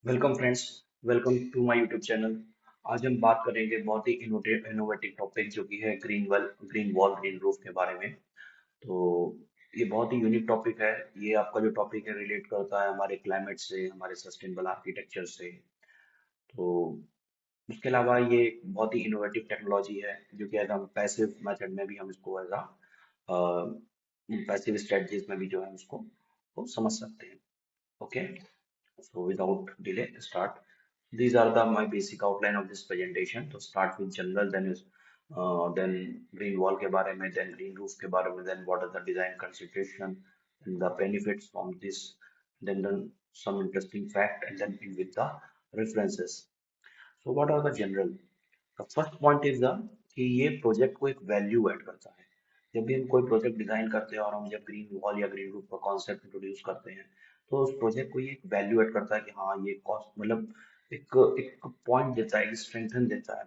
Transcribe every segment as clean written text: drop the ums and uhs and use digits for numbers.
Welcome friends. Welcome to my YouTube channel. आज हम बात करेंगे बहुत ही इनोवेटिव टॉपिक जो कि है ग्रीन वॉल ग्रीन रूफ के बारे में। तो ये बहुत ही यूनिक टॉपिक है। ये आपका जो टॉपिक है रिलेट करता है हमारे क्लाइमेट से, हमारे सस्टेनेबल आर्किटेक्चर से। तो उसके अलावा ये एक बहुत ही इनोवेटिव टेक्नोलॉजी है जो कि एज हम पैसिव मेथड में भी हम इसको एज पैसिव स्ट्रेटजीज में भी जो है उसको को समझ सकते हैं। Okay, so without delay, start. These are the my basic outline of this presentation. To start with general, then green wall के बारे में, then green roof के बारे में, then what are the design consideration and the benefits from this, then some interesting fact, and then in with the references. So what are the general? The first point is the कि ये project को एक value add करता है। जब भी हम कोई प्रोजेक्ट डिजाइन करते हैं और हम जब ग्रीन वॉल या ग्रीन रूफ का कॉन्सेप्ट इंट्रोड्यूस करते हैं तो उस प्रोजेक्ट को ये एक वैल्यू ऐड करता है कि हाँ ये कॉस्ट मतलब एक एक पॉइंट देता है, एक स्ट्रेंथन देता है।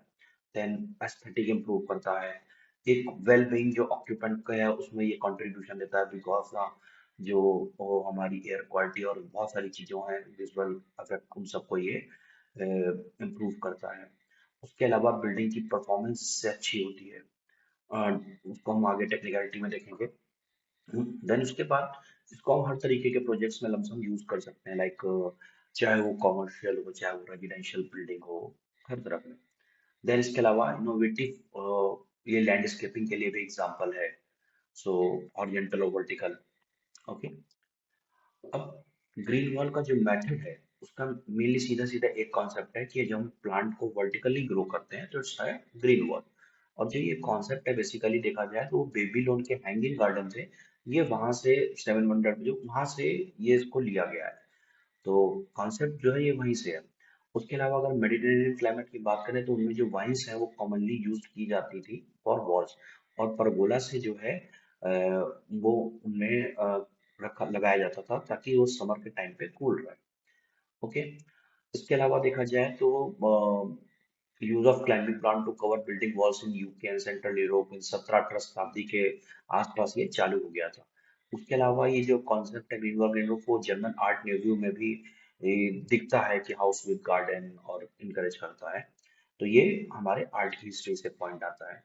देन एस्थेटिक इम्प्रूव करता है। एक वेल बीइंग जो ऑक्यूपेंट का है उसमें ये कंट्रीब्यूशन देता है बिकॉज जो वो हमारी एयर क्वालिटी और बहुत सारी चीजों हैं विजुअल इफेक्ट उन सबको ये इम्प्रूव करता है। उसके अलावा बिल्डिंग की परफॉर्मेंस से अच्छी होती है। अ, उसको हम आगे टेक्निकलिटी में देखेंगे। देन उसके बाद इसको हम हर तरीके के प्रोजेक्ट्स में लमसम यूज कर सकते हैं, लाइक चाहे वो कॉमर्शियल हो चाहे वो रेजिडेंशियल बिल्डिंग हो, हर तरफ में। देन इसके अलावा इनोवेटिव ये लैंडस्केपिंग के लिए भी एग्जांपल है। सो हॉरिजॉन्टल और वर्टिकल। ओके, अब ग्रीन वॉल का जो मेथड है उसका मेनली सीधा सीधा एक कॉन्सेप्ट है कि जब हम प्लांट को वर्टिकली ग्रो करते हैं तो इट्स है ग्रीन वॉल। और जो ये कॉन्सेप्ट है बेसिकली देखा जाए तो वो बेबीलोन के हैंगिंग गार्डन से ये वहां से 700 जो वहां से ये इसको लिया गया है। तो कॉन्सेप्ट जो है ये वहीं से है। उसके अलावा अगर मेडिटेरेनियन क्लाइमेट की बात करें तो उनमें जो वाइन्स है वो कॉमनली यूज की जाती थी फॉर वॉल्स। और परगोला से जो है वो उनमें रखा लगाया जाता था ताकि वो समर के टाइम पे कूल रहे। ओके, इसके अलावा देखा जाए तो use of climbing plant to cover building walls in UK and central Europe in 17-18 शताब्दी के आसपास ये चालू हो गया था। उसके अलावा ये जो कॉन्सेप्ट है ग्रीन वॉल ग्रीन रूफ वो जर्मन आर्ट नेव्यू में भी दिखता है कि हाउस विद गार्डन और इनकरेज करता है। तो ये हमारे आर्ट की हिस्ट्री से पॉइंट आता है।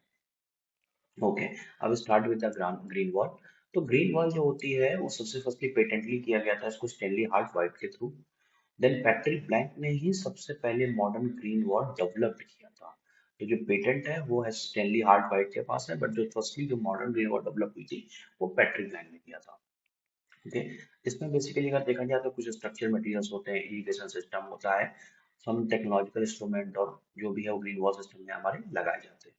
ओके, अब start with the green wall. तो ग्रीन वॉल जो होती है वो सबसे फर्स्टली पेटेंटली किया गया था इसको स्टेनली हार्ट वाइट के थ्रू। देन पैट्रिक ब्लैंक ने ही सबसे पहले मॉडर्न ग्रीन वॉल डेवलप किया था। तो जो पेटेंट है वो है स्टेनली हार्ट वाइट के पास है, बट जो फर्स्टली जो मॉडर्न ग्रीन वॉल डेवलप हुई थी वो पैट्रिक ब्लैंक ने किया था। ओके, इसमें बेसिकली अगर देखा जाए तो कुछ स्ट्रक्चर मटेरियल्स होते हैं, इरिगेशन सिस्टम होता है, सम टेक्नोलॉजिकल इंस्ट्रूमेंट और जो भी है वो ग्रीन वॉल सिस्टम में हमारे लगाए जाते हैं।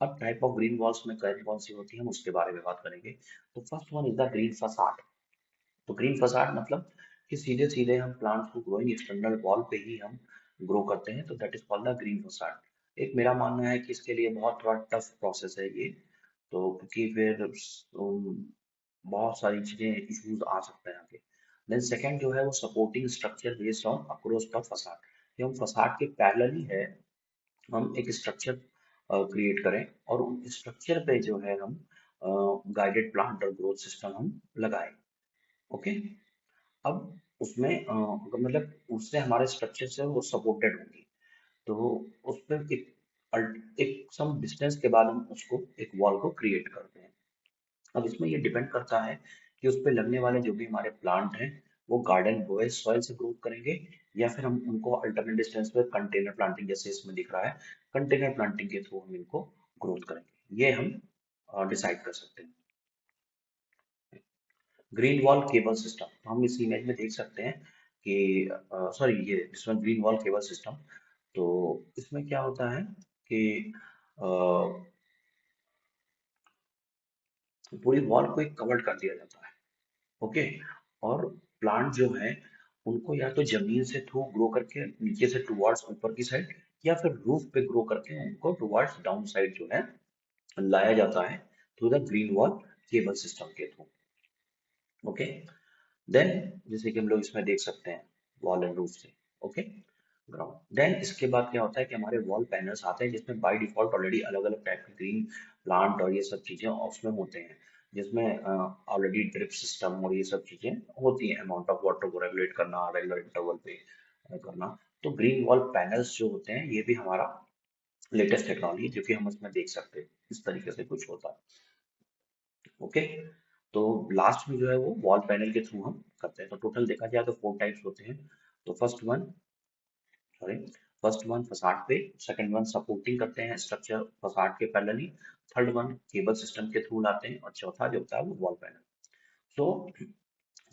अब टाइप ऑफ ग्रीन वॉल्स में कौन कौन सी होती है हम उसके बारे में बात करेंगे। तो first one is the green facade. तो ग्रीन फसाड मतलब कि सीधे सीधे हम प्लांट्स को ग्रोइंग एक्सटर्नल वॉल पे ही हम ग्रो करते हैं, तो that is called the green facade. एक मेरा मानना है कि इसके लिए बहुत थोड़ा टफ प्रोसेस है ये। तो क्योंकि फिर बहुत सारी चीजें इश्यूज आ सकते हैं आगे। देन सेकंड जो है वो supporting structure based on across the facade. कि हम फसाड के पैरेलल ही है हम एक स्ट्रक्चर क्रिएट करें और उन स्ट्रक्चर पे जो है हम गाइडेड प्लांट और ग्रोथ सिस्टम हम लगाएं। ओके, अब उसमें मतलब उससे हमारे स्ट्रक्चर से वो सपोर्टेड होंगी। तो उस पर एक सम डिस्टेंस के बाद हम उसको एक वॉल को क्रिएट करते हैं। अब इसमें ये डिपेंड करता है कि उस पे लगने वाले जो भी हमारे प्लांट हैं वो गार्डन बोए सॉइल से ग्रोथ करेंगे या फिर हम उनको अल्टरनेट डिस्टेंस पे कंटेनर प्लांटिंग जैसे इसमें दिख रहा है कंटेनर प्लांटिंग के थ्रू हम इनको ग्रोथ करेंगे, ये हम डिसाइड कर सकते हैं। ग्रीन वॉल केबल सिस्टम तो हम इस इमेज में देख सकते हैं कि सॉरी ये इसमें ग्रीन वॉल केबल सिस्टम। तो इसमें क्या होता है कि अ, पूरी वॉल को एक कवर्ड कर दिया जाता है। ओके, और प्लांट जो है उनको या तो जमीन से थ्रू ग्रो करके नीचे से टुवर्ड्स ऊपर की साइड या फिर रूफ पे ग्रो करके उनको टुवर्ड्स डाउन साइड जो है लाया जाता है through the green wall cable system के थ्रू। ओके, देन जैसे कि हम लोग इसमें देख सकते हैं वॉल एंड रूफ से। ओके, ग्राउंड देन इसके बाद क्या होता है कि हमारे वॉल पैनल्स आते हैं जिसमें बाय डिफॉल्ट ऑलरेडी अलग अलग टाइप के ग्रीन प्लांट और ये सब चीजें उसमें होते हैं, जिसमें ऑलरेडी ड्रिप सिस्टम और ये सब चीजें होती हैं, अमाउंट ऑफ वाटर को रेगुलेट करना रेगुलर इंटरवल पे। करना। तो ग्रीन वॉल पैनल्स जो होते हैं ये भी हमारा लेटेस्ट टेक्नोलॉजी जो कि हम उसमें देख सकते हैं, इस तरीके से कुछ होता है। ओके, तो लास्ट में जो है वो वॉल पैनल के थ्रू हम करते हैं। तो टोटल देखा जाए तो 4 टाइप्स होते हैं। तो सॉरी फर्स्ट वन फसाड पे, सेकंड वन सपोर्टिंग करते हैं स्ट्रक्चर फसाड के parallelly, third one cable system के थ्रू लाते हैं, और चौथा जो होता है वो वॉल पैनल। तो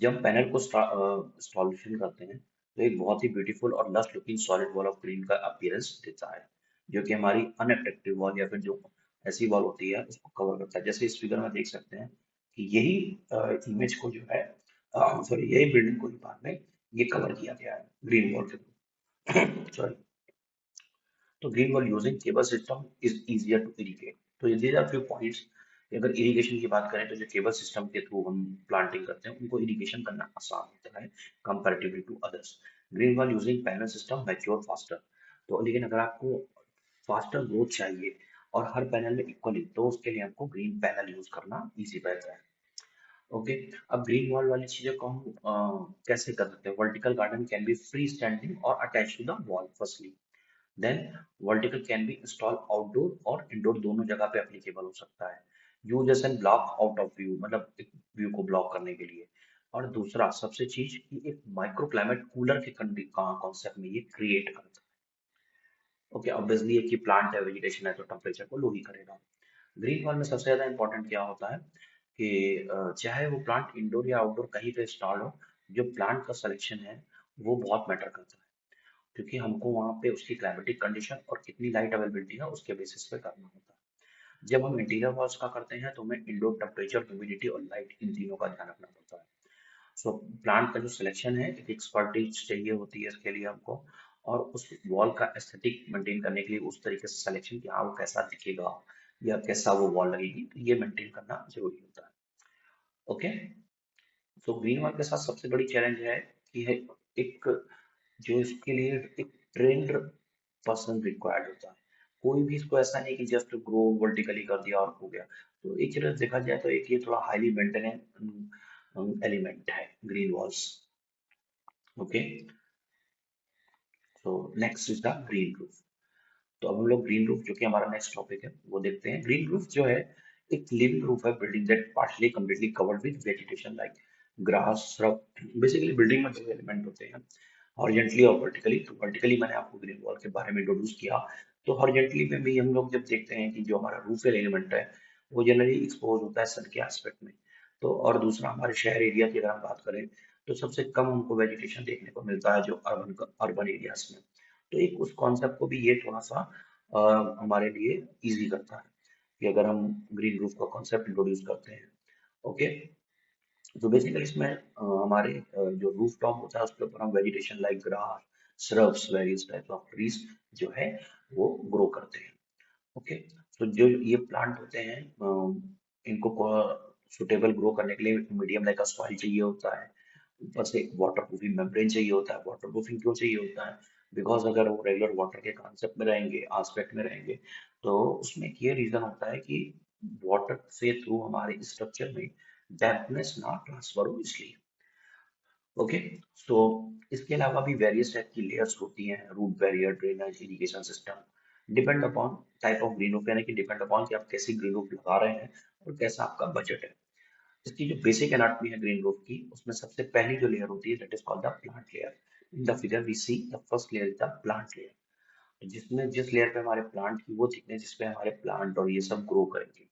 जब पैनल को इंस्टॉलेशन करते हैं तो एक बहुत ही ब्यूटीफुल और lush looking solid wall of green का अपीयरेंस देता है, जो कि हमारी अनअट्रैक्टिव वॉल या फिर जो ऐसी वॉल होती है उसको कवर करता है। जैसे इस फिगर में देख सकते हैं कि यही इमेज को जो है सॉरी यही बिल्डिंग को बाद में ये कवर किया गया है ग्रीन वॉल के थ्रू। सॉरी, तो green wall using cable system is easier to irrigate. तो ये दीज आर फ्यू पॉइंट्स। अगर इरिगेशन की बात करें तो जो केबल सिस्टम के थ्रू हम प्लांटिंग करते हैं उनको इरिगेशन करना आसान होता है comparatively to others. Green wall using panel system mature faster. तो लेकिन अगर आपको फास्टर ग्रोथ चाहिए और हर पैनल में इक्वली, तो उसके लिए आपको ग्रीन पैनल यूज करना इजी पड़ता है। ओके, अब ग्रीन वॉल वाली चीजें को हम कैसे कर सकते हैं? Vertical garden can be free standing और attach to the wall firstly. Then vertical can be install outdoor और इंडोर दोनों जगह पे एप्लीकेबल हो सकता है। Use as an block out of view, मतलब एक व्यू को ब्लॉक करने के लिए। और दूसरा सबसे चीज कि एक माइक्रो क्लाइमेट कूलर के कॉन्सेप्ट में ये क्रिएट करता है। ओके, ऑब्वियसली एक ही प्लांट है, वेजिटेशन है, तो टेम्परेचर को लो ही करेगा। ग्रीन वॉल में सबसे ज्यादा इंपॉर्टेंट क्या होता है कि चाहे वो प्लांट इंडोर या आउटडोर कहीं पे इंस्टॉल हो, जो प्लांट का सिलेक्शन है वो बहुत मैटर करता है, क्योंकि हमको वहाँ पे उसकी क्लाइमेटिक कंडीशन और कितनी लाइट अवेलेबिलिटी है उसके बेसिस पे करना होता है। जब हम इंटीरियर वॉल्स का करते हैं तो हमें इंडोर टेम्परेचर, ह्यूमिडिटी और लाइट इन तीनों का ध्यान रखना पड़ता है। सो प्लांट का जो सिलेक्शन है, एक एक्सपर्टीज चाहिए होती है इसके लिए हमको, और उस वॉल का एस्थेटिक मेंटेन करने के लिए उस तरीके से सिलेक्शन कि हाँ वो कैसा दिखेगा या कैसा वो वॉल लगेगी, तो ये मेंटेन करना जरूरी होता है। ओके, तो ग्रीन वॉल के साथ सबसे बड़ी चैलेंज है कि है एक जो इसके लिए एक ट्रेंड पर्सन रिक्वायर्ड होता है। कोई भी इसको ऐसा नहीं कि जस्ट ग्रो वर्टिकली कर दिया और हो गया। तो एक तरह से देखा जाए तो एक ये थोड़ा हाईली मेंटेनेंस एलिमेंट है ग्रीन वॉल्स। ओके, तो next is the green roof. तो अब हम लोग ग्रीन रूफ, जो कि हमारा नेक्स्ट टॉपिक है, वो देखते हैं। ग्रीन रूफ जो है एक लिविंग रूफ है building that partially completely covered with vegetation like grass, shrub. Basically building में दो एलिमेंट होते हैं, हॉरिजॉन्टली और वर्टिकली। तो वर्टिकली मैंने आपको ग्रीन वॉल के बारे में इंट्रोड्यूस किया। तो हॉरिजॉन्टली में भी हम लोग जब देखते हैं कि जो हमारा रूफल एलिमेंट है वो जनरली एक्सपोज होता है सन के एस्पेक्ट में। तो और दूसरा हमारे शहर एरिया की अगर हम बात करें तो सबसे कम हमको वेजिटेशन देखने को मिलता है जो अर्बन एरियाज में। तो एक उस कॉन्सेप्ट को भी ये थोड़ा सा हमारे लिए इजी करता है कि अगर हम ग्रीन रूफ का कॉन्सेप्ट इंट्रोड्यूस करते हैं। ओके, तो बेसिकली इसमें हमारे जो रूफ टॉप होता है उसके ऊपर हम vegetation like grass, shrubs, various types of trees जो है वो ग्रो करते हैं। ओके, तो जो ये प्लांट होते हैं इनको सुटेबल ग्रो करने के लिए मीडियम लाइक सॉइल चाहिए होता है। ऊपर से एक वाटर प्रूफिंग मेम्ब्रेन चाहिए होता है। वाटर प्रूफिंग क्यों चाहिए होता है? बिकॉज अगर वो रेगुलर वाटर के कॉन्सेप्ट में रहेंगे, आस्पेक्ट में रहेंगे, तो उसमें ये रीजन होता है कि वाटर से थ्रू हमारे स्ट्रक्चर में डैम्पनेस ना ट्रांसफर हो, इसलिए। ओके, सो इसके अलावा भी वेरियस टाइप की लेयर्स होती हैं, root barrier, drainage, irrigation system, depend upon type of green roof, यानी कि डिपेंड अपॉन कि आप कैसी ग्रीन रूफ लगा रहे हैं और कैसा आपका बजट है। इसकी जो बेसिक एनाटॉमी है ग्रीन रूफ की, उसमें सबसे पहली जो लेयर होती है that is called the plant layer. In the figure we see the first layer is the plant layer, जिसमें जिस लेयर पे हमारे प्लांट की वो थिकनेस जिसपे हमारे प्लांट और ये सब ग्रो करेंगे।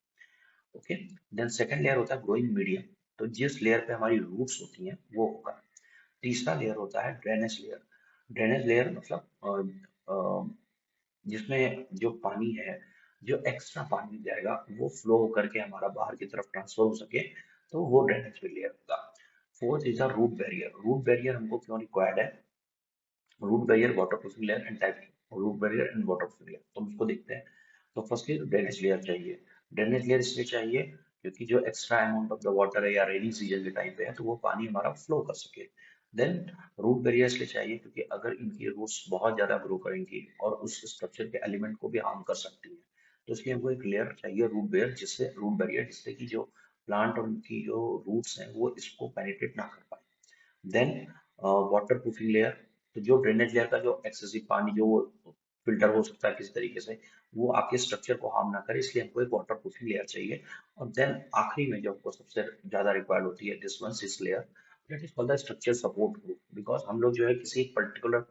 ओके, देन सेकंड लेयर होता है ग्रोइंग मीडियम। तो जिस लेयर पे हमारी रूट्स होती हैं वो होगा। तीसरा लेयर होता है ड्रेनेज लेयर। ड्रेनेज लेयर मतलब जिसमें जो पानी है, जो एक्स्ट्रा पानी जाएगा वो फ्लो होकर के हमारा बाहर की तरफ ट्रांसफर हो सके, तो वो ड्रेनेज लेयर होगा। Fourth is the root barrier. Root barrier हमको क्यों रिक्वायर्ड है? Root barrier, waterproofing layer and type. Root barrier and waterproofing layer, तो हम इसको देखते हैं। तो फर्स्टली ड्रेनेज लेयर चाहिए। ड्रेनेज लेयर इसलिए चाहिए क्योंकि जो extra amount of the water है या रेनी सीजन के टाइम पे है तो वो पानी हमारा फ्लो कर सके। देन रूट बैरियर इसलिए चाहिए क्योंकि अगर इनकी रूट्स बहुत ज्यादा ग्रो करेंगी और उस स्ट्रक्चर के एलिमेंट को भी हार्म कर सकती है, तो इसलिए हमको एक लेयर चाहिए रूट बैरियर जिससे कि जो प्लांट और उनकी जो रूट्स हैं वो इसको पेनिट्रेट ना कर पाए। Then waterproofing layer. तो जो ड्रेनेज लेयर का जो एक्सेसिव पानी जो फिल्टर हो सकता है किसी तरीके से, वो आपके स्ट्रक्चर को हार्म ना करे, इसलिए हमको एक वाटर प्रूफिंग लेयर चाहिए। और देन आखिरी में जो हमको सबसे ज्यादा रिक्वायर्ड होती है, this one six layer, that is called the structure support group. Because हम लोग जो है किसी पर्टिकुलर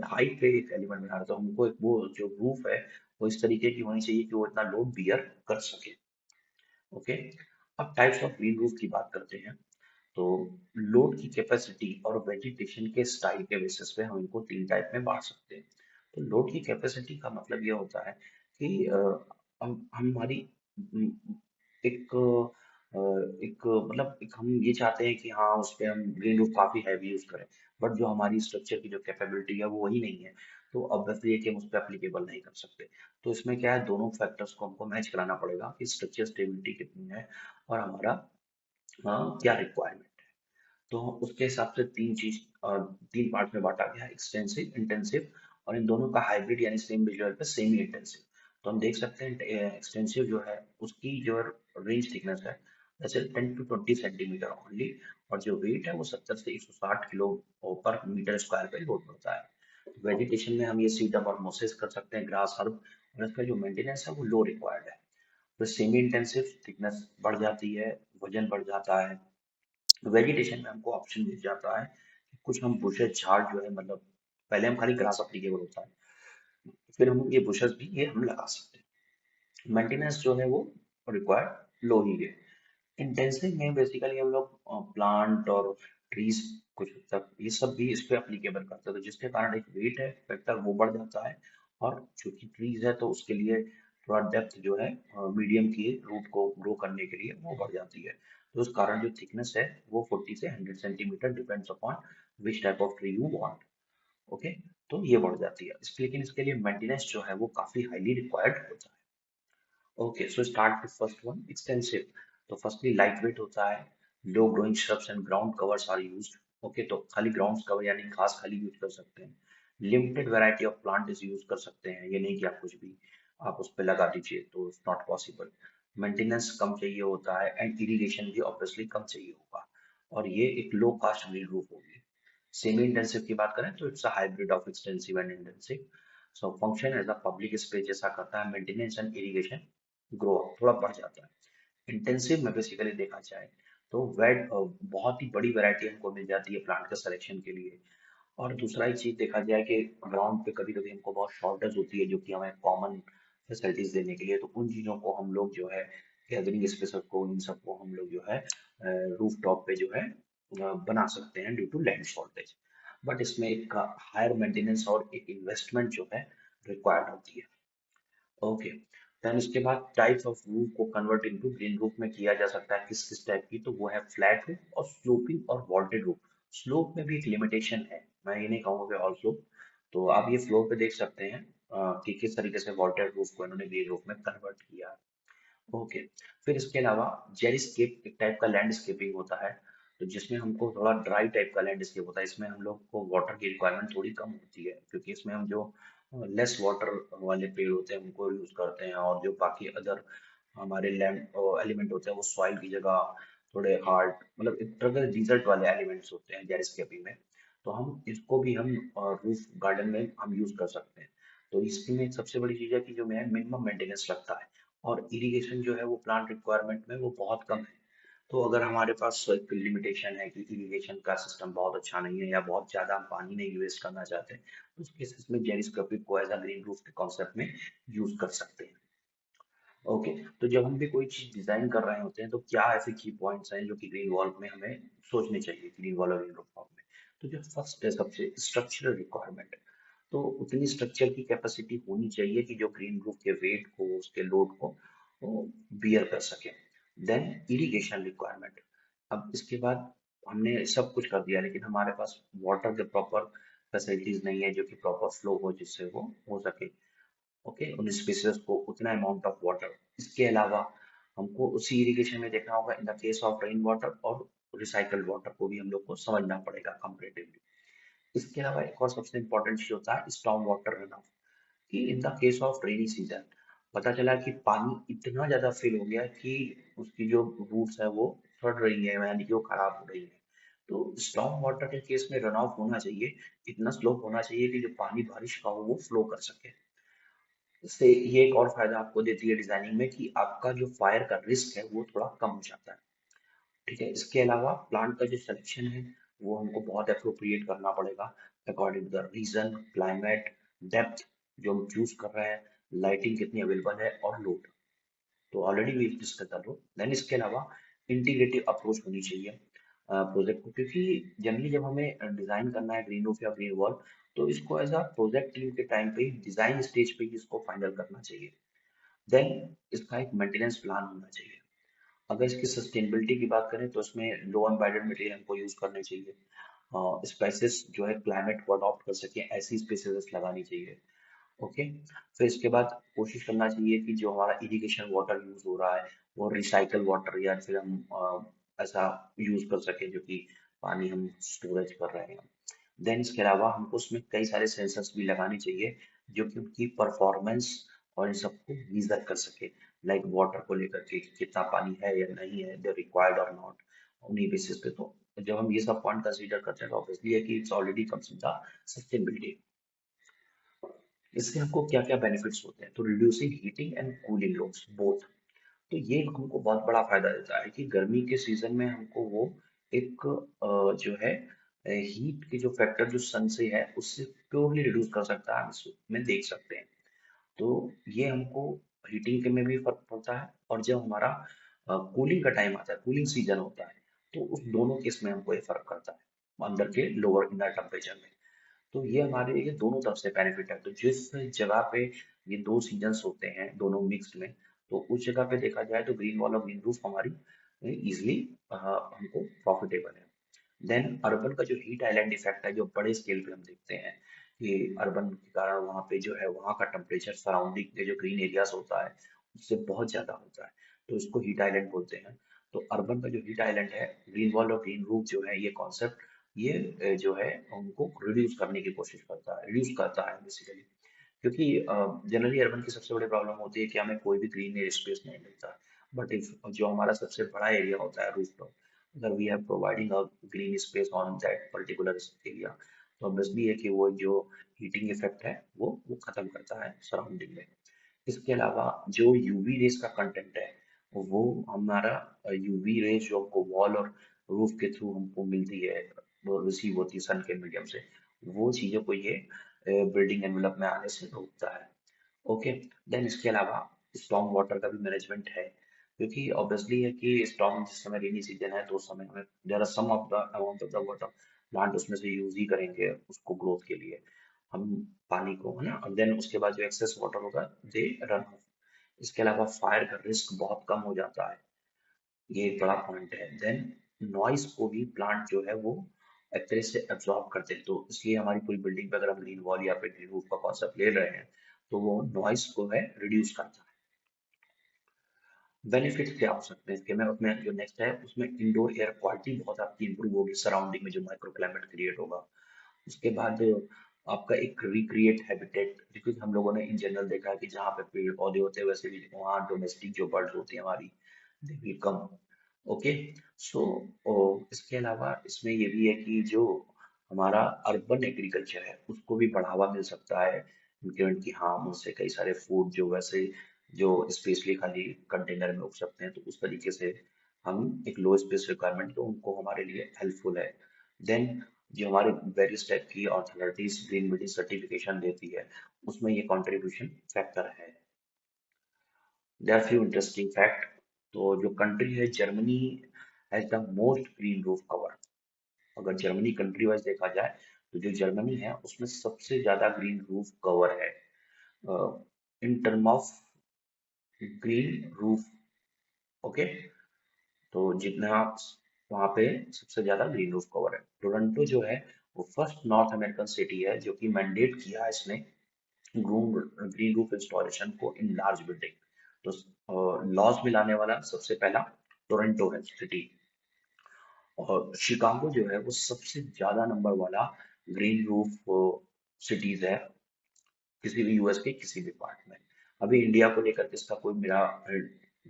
हाइट पे एक एलिमेंट बना रहे हैं, तो हमको एक वो जो रूफ है वो इस तरीके की होनी चाहिए कि वो इतना लोड बियर कर सके। ओके, अब टाइप्स ऑफ ग्रीन रूफ की बात करते हैं। तो लोड की कैपेसिटी और वेजिटेशन के स्टाइल के बेसिस पे हम इनको तीन टाइप में बांट सकते हैं। तो लोड की कैपेसिटी का मतलब ये होता है कि हम हमारी अम, एक मतलब एक हम ये चाहते हैं कि हाँ उस पे हम ग्रीन रूफ काफी हैवी यूज करें, बट जो हमारी स्ट्रक्चर की जो कैपेबिलिटी है वो वही नहीं है, तो ऑब्वियसली है कि हम उस पर एप्लीकेबल नहीं कर सकते। तो इसमें क्या है, दोनों फैक्टर्स को हमको मैच कराना पड़ेगा कि स्ट्रक्चर स्टेबिलिटी कितनी है और हमारा क्या रिक्वायरमेंट है। तो उसके हिसाब से तीन पार्ट में बांटा गया है, एक्सटेंसिव, इंटेंसिव, और इन दोनों का हाइब्रिड यानी सेम विजुअल पे सेमी इंटेंसिव। तो हम देख सकते हैं एक्सटेंसिव जो है उसकी जो रेंज थिकनेस है जैसे 10 to 20 सेंटीमीटर ओनली, और जो वेट है वो 70 से 160 किलो पर मीटर स्क्वायर पे लोड पड़ता है। वेजिटेशन में हम ये सीडम और मोसेस कर सकते हैं, ग्रास हर्ब, और इसका जो मेंटेनेंस है वो लो रिक्वायर्ड है। तो सेमी इंटेंसिव थिकनेस बढ़ जाती है, वजन बढ़ जाता है। वेजिटेशन में हमको ऑप्शन मिल जाता है कि कुछ हम बुशेस झाड़ जो है, मतलब पहले हम खाली ग्रास एप्लीकेबल होता है, फिर हम ये बुशेस भी ये हम लगा सकते हैं। मेंटेनेंस जो है वो रिक्वायर्ड लो ही है। इंटेंसिव में बेसिकली हम लोग प्लांट और ट्रीज कुछ हद तक ये सब भी इस पे एप्लीकेबल करते हैं, तो जिसके कारण एक वेट है फैक्टर वो बढ़ जाता है। और चूंकि ट्रीज है तो उसके लिए थोड़ा डेप्थ जो है मीडियम की रूट को ग्रो करने के लिए वो बढ़ जाती है। तो उस कारण जो थिकनेस है वो 40 से 100 centimetre depends upon which type of tree you want. Okay, तो ये बढ़ जाती है लेकिन इसके लिए मेंटेनेंस जो है वो काफी हाईली रिक्वायर्ड होता है। Okay, so start with first one, extensive. तो firstly lightweight होता है, low growing shrubs and ground covers are used. Okay, तो खाली ground cover यानी घास खाली यूज कर सकते हैं। Limited variety of plant is use कर सकते हैं, ये नहीं कि आप कुछ भी आप उस पे लगा दीजिए, तो it's not possible. Maintenance कम चाहिए होता है and irrigation भी obviously कम चाहिए होगा, और ये एक low cost green roof होगी। सेमी इंटेंसिव की बात करें तो it's a hybrid of extensive and intensive. So function as a public space जैसा करता है, मेंटेनेंस एंड इरिगेशन ग्रो थोड़ा बढ़ जाता है। इंटेंसिव में बेसिकली देखा जाए तो बहुत ही बड़ी वैरायटी हमको मिल जाती है प्लांट के सिलेक्शन के लिए। और दूसरा एक चीज देखा जाए कि ग्राउंड पे कभी कभी हमको बहुत शॉर्टेज होती है जो कि हमें कॉमन फैसिलिटीज देने के लिए, तो उन चीजों को हम लोग जो है गैदरिंग स्पेसेस को इन सबको हम लोग जो है रूफ टॉप पे जो है बना सकते हैं due to land shortage. But इसमें एक हायर मेंटेनेंस और एक इन्वेस्टमेंट जो है रिक्वायर्ड होती है। ओके, देन इसके बाद टाइप्स ऑफ रूफ को कन्वर्ट इनटू ग्रीन रूफ में किया जा सकता है किस किस टाइप की, तो वो है फ्लैट रूफ और स्लोपिंग और वॉल्टेड रूफ। स्लोप में भी एक लिमिटेशन है, मैं ये नहीं कहूंगा कि ऑल स्लोप। तो आप ये फ्लोर पे देख सकते हैं कि किस तरीके से वॉल्टेड रूफ को इन्होंने ग्रीन रूफ में कन्वर्ट किया है। ओके, फिर इसके अलावा जेरीस्केप एक टाइप का लैंडस्केपिंग होता है, तो जिसमें हमको थोड़ा ड्राई टाइप का लैंडस्केप होता है, इसमें हम लोग को वाटर की रिक्वायरमेंट थोड़ी कम होती है, क्योंकि इसमें हम जो लेस वाटर वाले पेड़ होते हैं उनको यूज करते हैं, और जो बाकी अदर हमारे लैंड एलिमेंट होते हैं वो सॉइल की जगह थोड़े हार्ड, मतलब एक तरह के डिजर्ट वाले एलिमेंट्स होते हैं जेरीस्केपिंग में। तो हम इसको भी हम रूफ गार्डन में हम यूज कर सकते हैं। तो इसमें एक सबसे बड़ी चीज है कि जो मिनिमम मेंटेनेंस लगता है, और इरिगेशन जो है वो प्लांट रिक्वायरमेंट में वो बहुत कम है। तो अगर हमारे पास एक लिमिटेशन है कि इरिगेशन का सिस्टम बहुत अच्छा नहीं है या बहुत ज्यादा हम पानी नहीं वेस्ट करना चाहते, तो उस केसेस में जेरिस्कोपिक को एज अ ग्रीन रूफ के कॉन्सेप्ट में यूज कर सकते हैं। ओके, तो जब हम भी कोई चीज डिजाइन कर रहे होते हैं तो क्या ऐसे की पॉइंट्स हैं जो कि ग्रीन वॉल में हमें सोचने चाहिए, ग्रीन वॉल और ग्रीन रूफ में। तो जो फर्स्ट है सबसे स्ट्रक्चरल रिक्वायरमेंट, तो उतनी स्ट्रक्चर की कैपेसिटी होनी चाहिए कि जो ग्रीन रूफ के वेट को उसके लोड को वो बियर कर सके। देन इरिगेशन रिक्वायरमेंट, अब इसके बाद हमने सब कुछ कर दिया लेकिन हमारे पास वाटर के प्रॉपर फैसिलिटीज नहीं है जो कि प्रॉपर फ्लो हो जिससे वो हो सके। ओके, उन स्पीसीज को उतना अमाउंट ऑफ वाटर। इसके अलावा हमको उसी इरिगेशन में देखना होगा in the case of rain water और रिसाइकल्ड वाटर को भी हम लोग को समझना पड़ेगा कंपेरेटिवली। इसके अलावा एक और सबसे इम्पोर्टेंट चीज होता है स्टॉर्म वाटर रन ऑफ, कि in the case of rainy season पता चला कि पानी इतना ज्यादा फिल हो गया कि उसकी जो रूट्स है वो सड़ रही है, यानी कि वो खराब हो रही है। तो स्टॉर्म वाटर के केस में रन ऑफ होना चाहिए, इतना स्लो होना चाहिए कि जो पानी बारिश का हो वो फ्लो कर सके। इससे ये एक और फायदा आपको देती है डिजाइनिंग में कि आपका जो फायर का रिस्क है वो थोड़ा कम हो जाता है। ठीक है, इसके अलावा प्लांट का जो सिलेक्शन है वो हमको बहुत अप्रोप्रिएट करना पड़ेगा according to the region, climate, depth जो हम चूज कर रहे हैं, लाइटिंग कितनी अवेलेबल है और लोड। तो ऑलरेडी वी डिस्कस कर लो। देन इसके अलावा इंटीग्रेटिव अप्रोच होनी चाहिए प्रोजेक्ट को, क्योंकि जनरली जब हमें डिजाइन करना है ग्रीन रूफ या ग्रीन वॉल, तो इसको एज अ प्रोजेक्ट टीम के टाइम पे डिजाइन स्टेज पे ही इसको फाइनल करना चाहिए। देन इसका एक मेंटेनेंस प्लान होना चाहिए। अगर इसकी सस्टेनेबिलिटी की बात करें तो इसमें लो एम्बाइडेड मटेरियल हमको यूज करने चाहिए, स्पेसिस जो है क्लाइमेट को अडॉप्ट कर सके ऐसी स्पेसिस लगानी चाहिए। ओके, फिर इसके बाद कोशिश करना चाहिए कि जो हमारा इरिगेशन वाटर यूज हो रहा है वो रिसाइकल वाटर या फिर हम ऐसा यूज कर सके जो कि पानी हम स्टोरेज कर रहे हैं। देन इसके अलावा हमको उसमें कई सारे सेंसर्स भी लगाने चाहिए जो कि उनकी परफॉर्मेंस और इन सबको मेजर कर सके, लाइक वाटर को लेकर के कि कितना पानी है या नहीं है, दे रिक्वायर्ड और नॉट, उन्हीं बेसिस पे। तो जब हम ये सब पॉइंट कंसीडर करते हैं तो ऑब्वियसली है कि it's already comes in the sustainability. इससे हमको क्या क्या बेनिफिट्स होते हैं, तो reducing heating and cooling loss both. तो ये हमको बहुत बड़ा फायदा देता है कि गर्मी के सीजन में हमको वो एक जो है हीट के जो फैक्टर जो सन से है उससे प्योरली रिड्यूस कर सकता है, हम इसमें देख सकते हैं। तो ये हमको हीटिंग के में भी फर्क पड़ता है, और जब हमारा कूलिंग का टाइम आता है, कूलिंग सीजन होता है, तो उस दोनों केस में हमको ये फर्क करता है अंदर के लोअर इनर टेम्परेचर में। तो ये हमारे लिए दोनों तरफ से बेनिफिट है। तो जिस जगह पे ये दो सीजन्स होते हैं दोनों मिक्स्ड में, तो उस जगह पे देखा जाए तो ग्रीन वॉल और ग्रीन रूफ हमारी इजिली हमको प्रॉफिटेबल है। देन अर्बन का जो हीट आइलैंड इफेक्ट है जो बड़े स्केल पे हम देखते हैं कि अर्बन के कारण वहाँ पे जो है वहाँ का टेम्परेचर सराउंडिंग के जो ग्रीन एरियाज होता है उससे बहुत ज्यादा होता है, तो इसको हीट आइलैंड बोलते हैं। तो अर्बन का जो हीट आइलैंड है, ग्रीन वॉल और ग्रीन रूफ जो है ये कॉन्सेप्ट, ये जो है उनको रिड्यूस करने की कोशिश करता है, रिड्यूस करता है बेसिकली। क्योंकि जनरली अर्बन की सबसे बड़ी प्रॉब्लम होती है कि हमें कोई भी ग्रीन एयर स्पेस नहीं मिलता। बट इफ जो हमारा सबसे बड़ा एरिया होता है रूफटॉप, अगर we are providing a green space on that particular area, तो ऑब्वियसली है कि वो जो हीटिंग इफेक्ट है वो खत्म करता है सराउंडिंग में। इसके अलावा जो यूवी रेज का कंटेंट है वो हमारा यूवी रेज जो हमको वॉल और रूफ के थ्रू हमको मिलती है, वो रिसीव होती है सन के मीडियम से, वो चीजों को ये बिल्डिंग एनवेलप में आने से रोकता है। ओके, देन इसके अलावा स्टॉर्म वाटर का भी मैनेजमेंट है, क्योंकि ऑब्वियसली है कि स्टॉर्म जिस समय रेनी सीजन है तो उस समय हमें there are some of the amount of the water plant उसमें से यूज ही करेंगे उसको ग्रोथ के लिए, हम पानी को, है ना। और देन उसके बाद जो एक्सेस वाटर होगा दे रन ऑफ। इसके अलावा फायर का रिस्क बहुत कम हो जाता है, ये एक बड़ा पॉइंट है। देन नॉइस को भी प्लांट जो है वो एक तरह से एब्जॉर्ब करते हैं, तो इसलिए हमारी पूरी बिल्डिंग पे अगर हम ग्रीन वॉल या फिर ग्रीन रूफ का कॉन्सेप्ट ले रहे हैं तो वो नॉइस को है रिड्यूस करता है। बेनिफिट क्या हो सकते हैं इसके, मैं उसमें जो नेक्स्ट है उसमें इंडोर एयर क्वालिटी बहुत आपकी इंप्रूव होगी सराउंडिंग में जो माइक्रो क्लाइमेट क्रिएट होगा। उसके बाद आपका एक रिक्रिएट हैबिटेट, क्योंकि हम लोगों ने इन जनरल देखा है कि जहाँ पे पेड़ पौधे होते हैं वैसे भी वहाँ डोमेस्टिक जो बर्ड्स होती हैं हमारी दे विल कम। ओके, सो इसके अलावा इसमें ये भी है कि जो हमारा अर्बन एग्रीकल्चर है उसको भी बढ़ावा मिल सकता है, क्योंकि हाँ उनसे कई सारे फूड जो वैसे जो स्पेशली खाली कंटेनर में उग सकते हैं, तो उस तरीके से हम एक लो स्पेस रिक्वायरमेंट तो उनको हमारे लिए हेल्पफुल है। देन जो हमारे वेरियस टाइप की अथॉरिटीज ग्रीन बिल्डिंग सर्टिफिकेशन देती है उसमें ये कंट्रीब्यूशन फैक्टर है। There are few interesting fact. तो जो कंट्री है Germany has the most green roof cover. अगर जर्मनी कंट्री वाइज देखा जाए तो जो जर्मनी है उसमें सबसे ज्यादा ग्रीन रूफ कवर है in term of green roof. Okay, तो जितना वहाँ पे सबसे ज्यादा ग्रीन रूफ कवर है, टोरंटो जो है वो फर्स्ट नॉर्थ अमेरिकन सिटी है जो कि मैंडेट किया है इसने ग्रीन रूफ इंस्टॉलेशन को इन लार्ज बिल्डिंग। तो लॉज में लाने वाला सबसे पहला टोरंटो है सिटी, और शिकागो जो है वो सबसे ज्यादा नंबर वाला ग्रीन रूफ सिटीज है किसी भी यूएस के किसी भी पार्ट में। अभी इंडिया को लेकर के इसका कोई मेरा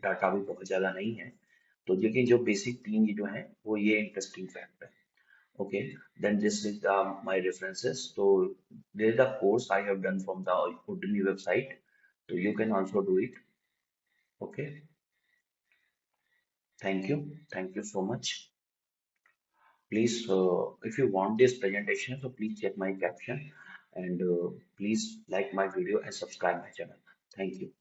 डाटा भी बहुत ज्यादा नहीं है, तो लेकिन जो बेसिक तीन ये जो है वो ये इंटरेस्टिंग फैक्ट है। Okay, then this is my references. So there is a course I have done from the Udemy website. So you can also do it. Okay, thank you. Thank you so much. Please, if you want this presentation, so please check my caption and please like my video and subscribe my channel. Thank you.